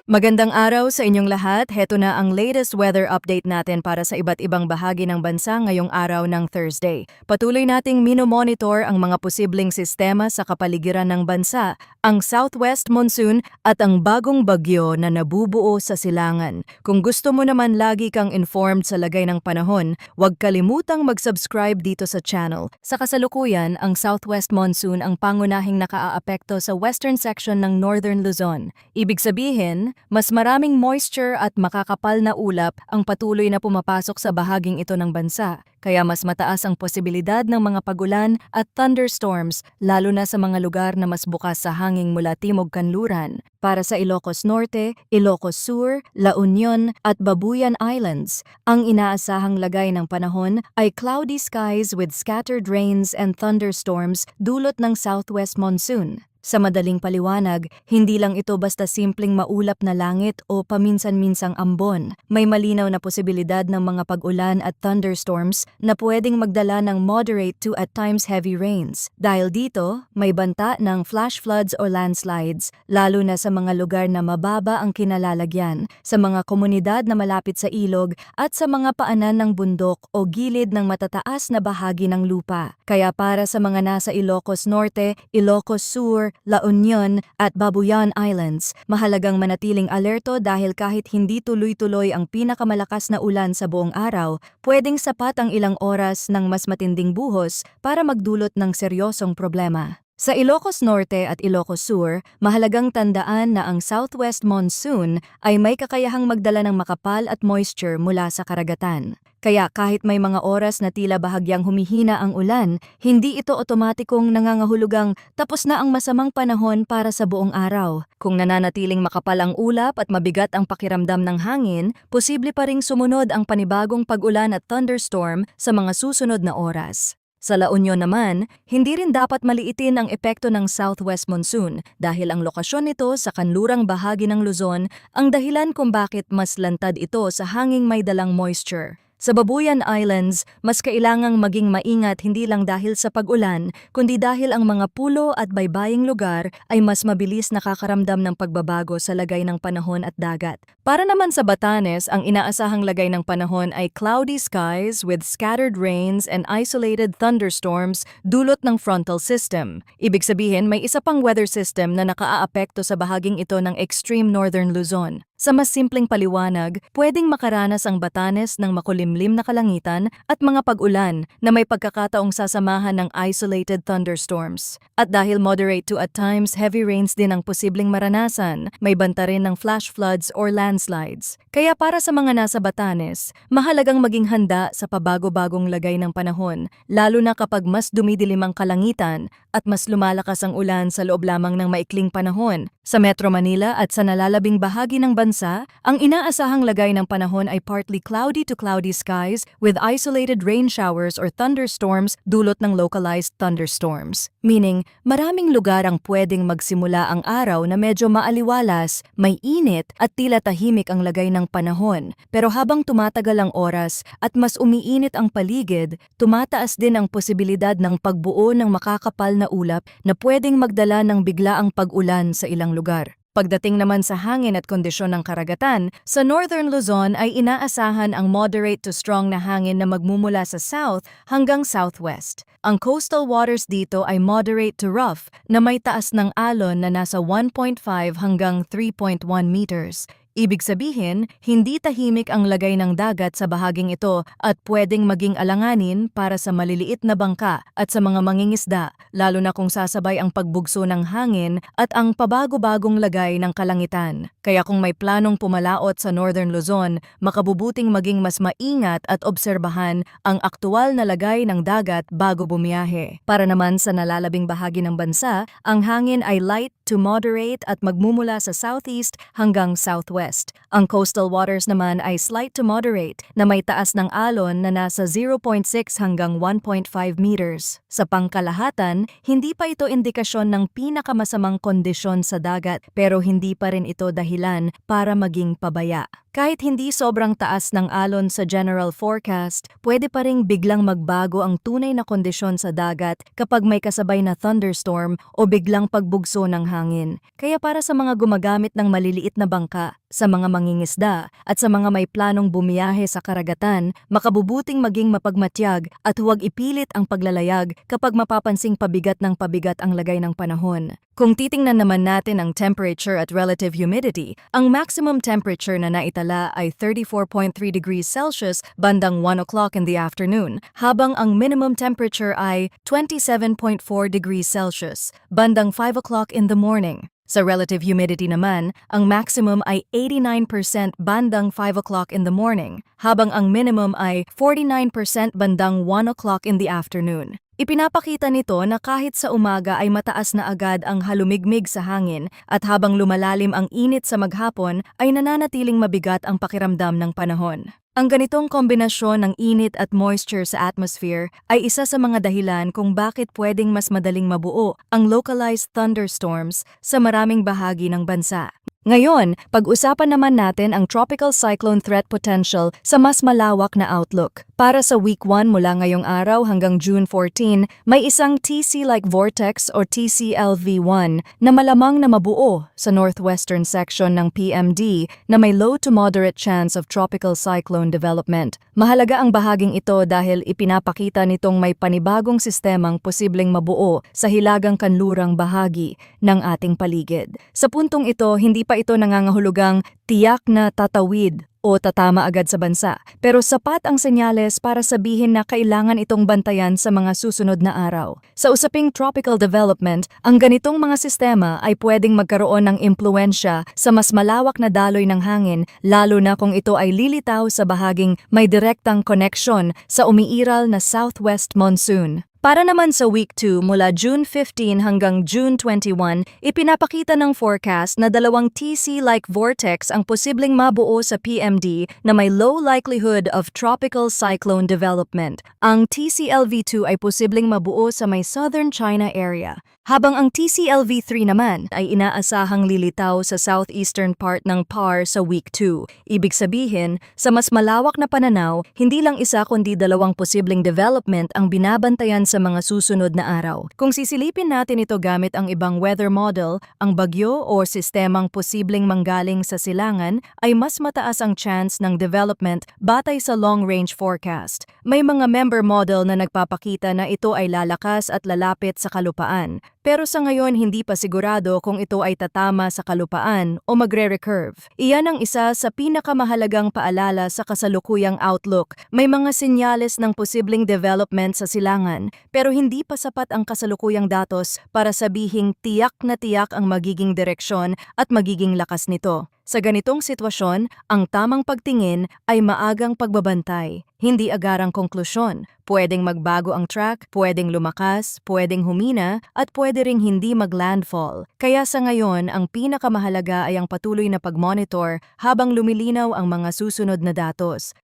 Magandang araw sa inyong lahat. Heto na ang latest weather update natin para sa iba't ibang bahagi ng bansa ngayong araw ng Thursday. Patuloy nating minomonitor ang mga posibleng sistema sa kapaligiran ng bansa, ang southwest monsoon at ang bagong bagyo na nabubuo sa silangan. Kung gusto mo naman lagi kang informed sa lagay ng panahon, huwag kalimutang mag-subscribe dito sa channel. Sa kasalukuyan, ang southwest monsoon ang pangunahing nakaaapekto sa western section ng northern Luzon. Ibig sabihin, mas maraming moisture at makakapal na ulap ang patuloy na pumapasok sa bahaging ito ng bansa, kaya mas mataas ang posibilidad ng mga pagulan at thunderstorms lalo na sa mga lugar na mas bukas sa hangin mula timog kanluran. Para sa Ilocos Norte, Ilocos Sur, La Union at Babuyan Islands, ang inaasahang lagay ng panahon ay cloudy skies with scattered rains and thunderstorms dulot ng southwest monsoon. Sa madaling paliwanag, hindi lang ito basta simpleng maulap na langit o paminsan-minsang ambon. May malinaw na posibilidad ng mga pag-ulan at thunderstorms na pwedeng magdala ng moderate to at times heavy rains. Dahil dito, may banta ng flash floods o landslides, lalo na sa mga lugar na mababa ang kinalalagyan, sa mga komunidad na malapit sa ilog at sa mga paanan ng bundok o gilid ng matataas na bahagi ng lupa. Kaya para sa mga nasa Ilocos Norte, Ilocos Sur, La Union at Babuyan Islands, mahalagang manatiling alerto dahil kahit hindi tuloy-tuloy ang pinakamalakas na ulan sa buong araw, pwedeng sapat ang ilang oras ng mas matinding buhos para magdulot ng seryosong problema. Sa Ilocos Norte at Ilocos Sur, mahalagang tandaan na ang southwest monsoon ay may kakayahang magdala ng makapal at moisture mula sa karagatan. Kaya kahit may mga oras na tila bahagyang humihina ang ulan, hindi ito otomatikong nangangahulugang tapos na ang masamang panahon para sa buong araw. Kung nananatiling makapal ang ulap at mabigat ang pakiramdam ng hangin, posible pa ring sumunod ang panibagong pag-ulan at thunderstorm sa mga susunod na oras. Sa La Union naman, hindi rin dapat maliitin ang epekto ng southwest monsoon dahil ang lokasyon nito sa kanlurang bahagi ng Luzon ang dahilan kung bakit mas lantad ito sa hanging may dalang moisture. Sa Babuyan Islands, mas kailangang maging maingat hindi lang dahil sa pag-ulan, kundi dahil ang mga pulo at baybaying lugar ay mas mabilis nakakaramdam ng pagbabago sa lagay ng panahon at dagat. Para naman sa Batanes, ang inaasahang lagay ng panahon ay cloudy skies with scattered rains and isolated thunderstorms dulot ng frontal system. Ibig sabihin, may isa pang weather system na nakaaapekto sa bahaging ito ng extreme northern Luzon. Sa mas simpleng paliwanag, pwedeng makaranas ang Batanes ng makulimlim na kalangitan at mga pag-ulan na may pagkakataong sasamahan ng isolated thunderstorms. At dahil moderate to at times heavy rains din ang posibleng maranasan, may banta rin ng flash floods or landslides. Kaya para sa mga nasa Batanes, mahalagang maging handa sa pabago-bagong lagay ng panahon, lalo na kapag mas dumidilim ang kalangitan at mas lumalakas ang ulan sa loob lamang ng maikling panahon. Sa Metro Manila at sa nalalabing bahagi ng bansa, ang inaasahang lagay ng panahon ay partly cloudy to cloudy skies with isolated rain showers or thunderstorms dulot ng localized thunderstorms. Meaning, maraming lugar ang pwedeng magsimula ang araw na medyo maaliwalas, may init at tila tahimik ang lagay ng panahon. Pero habang tumatagal ang oras at mas umiinit ang paligid, tumataas din ang posibilidad ng pagbuo ng makakapal na ulap na pwedeng magdala ng biglaang pag-ulan sa ilang lugar. Pagdating naman sa hangin at kondisyon ng karagatan, sa Northern Luzon ay inaasahan ang moderate to strong na hangin na magmumula sa south hanggang southwest. Ang coastal waters dito ay moderate to rough na may taas ng alon na nasa 1.5 hanggang 3.1 meters. Ibig sabihin, hindi tahimik ang lagay ng dagat sa bahaging ito at pwedeng maging alanganin para sa maliliit na bangka at sa mga mangingisda, lalo na kung sasabay ang pagbugso ng hangin at ang pabago-bagong lagay ng kalangitan. Kaya kung may planong pumalaot sa Northern Luzon, makabubuting maging mas maingat at obserbahan ang aktual na lagay ng dagat bago bumiyahe. Para naman sa nalalabing bahagi ng bansa, ang hangin ay light to moderate at magmumula sa southeast hanggang southwest. Ang coastal waters naman ay slight to moderate na may taas ng alon na nasa 0.6 hanggang 1.5 meters. Sa pangkalahatan, hindi pa ito indikasyon ng pinakamasamang kondisyon sa dagat pero hindi pa rin ito dahilan para maging pabaya. Kahit hindi sobrang taas ng alon sa general forecast, pwede pa ring biglang magbago ang tunay na kondisyon sa dagat kapag may kasabay na thunderstorm o biglang pagbugso ng hangin. Kaya para sa mga gumagamit ng maliliit na bangka, sa mga mangingisda at sa mga may planong bumiyahe sa karagatan, makabubuting maging mapagmatyag at huwag ipilit ang paglalayag kapag mapapansing pabigat ng pabigat ang lagay ng panahon. Kung titingnan naman natin ang temperature at relative humidity, ang maximum temperature na naitala ay 34.3 degrees Celsius bandang 1 o'clock in the afternoon, habang ang minimum temperature ay 27.4 degrees Celsius bandang 5 o'clock in the morning. Sa relative humidity naman, ang maximum ay 89% bandang 5 o'clock in the morning, habang ang minimum ay 49% bandang 1 o'clock in the afternoon. Ipinapakita nito na kahit sa umaga ay mataas na agad ang halumigmig sa hangin at habang lumalalim ang init sa maghapon ay nananatiling mabigat ang pakiramdam ng panahon. Ang ganitong kombinasyon ng init at moisture sa atmosphere ay isa sa mga dahilan kung bakit pwedeng mas madaling mabuo ang localized thunderstorms sa maraming bahagi ng bansa. Ngayon, pag-usapan naman natin ang tropical cyclone threat potential sa mas malawak na outlook. Para sa week 1 mula ngayong araw hanggang June 14, may isang TC-like vortex o TCLV1 na malamang na mabuo sa northwestern section ng PMD na may low to moderate chance of tropical cyclone development. Mahalaga ang bahaging ito dahil ipinapakita nitong may panibagong sistemang posibleng mabuo sa hilagang kanlurang bahagi ng ating paligid. Sa puntong ito, hindi pa ito nangangahulugang tiyak na tatawid o tatama agad sa bansa, pero sapat ang senyales para sabihin na kailangan itong bantayan sa mga susunod na araw. Sa usaping tropical development, ang ganitong mga sistema ay pwedeng magkaroon ng impluensya sa mas malawak na daloy ng hangin, lalo na kung ito ay lilitaw sa bahaging may direktang koneksyon sa umiiral na southwest monsoon. Para naman sa week 2 mula June 15 hanggang June 21, ipinapakita ng forecast na dalawang TC-like vortex ang posibleng mabuo sa PMD na may low likelihood of tropical cyclone development. Ang TCLV2 ay posibleng mabuo sa may southern China area, habang ang TCLV3 naman ay inaasahang lilitaw sa southeastern part ng PAR sa week 2. Ibig sabihin, sa mas malawak na pananaw, hindi lang isa kundi dalawang posibleng development ang binabantayan sa mga susunod na araw. Kung sisilipin natin ito gamit ang ibang weather model, ang bagyo o sistemang posibleng manggaling sa silangan ay mas mataas ang chance ng development batay sa long-range forecast. May mga member model na nagpapakita na ito ay lalakas at lalapit sa kalupaan. Pero sa ngayon hindi pa sigurado kung ito ay tatama sa kalupaan o magre-recurve. Iyan ang isa sa pinakamahalagang paalala sa kasalukuyang outlook. May mga senyales ng posibleng development sa silangan, pero hindi pa sapat ang kasalukuyang datos para sabihing tiyak na tiyak ang magiging direksyon at magiging lakas nito. Sa ganitong sitwasyon, ang tamang pagtingin ay maagang pagbabantay, hindi agarang konklusyon. Pwedeng magbago ang track, pwedeng lumakas, pwedeng humina, at pwede ring hindi mag-landfall. Kaya sa ngayon, ang pinakamahalaga ay ang patuloy na pag-monitor habang lumilinaw ang mga susunod na datos.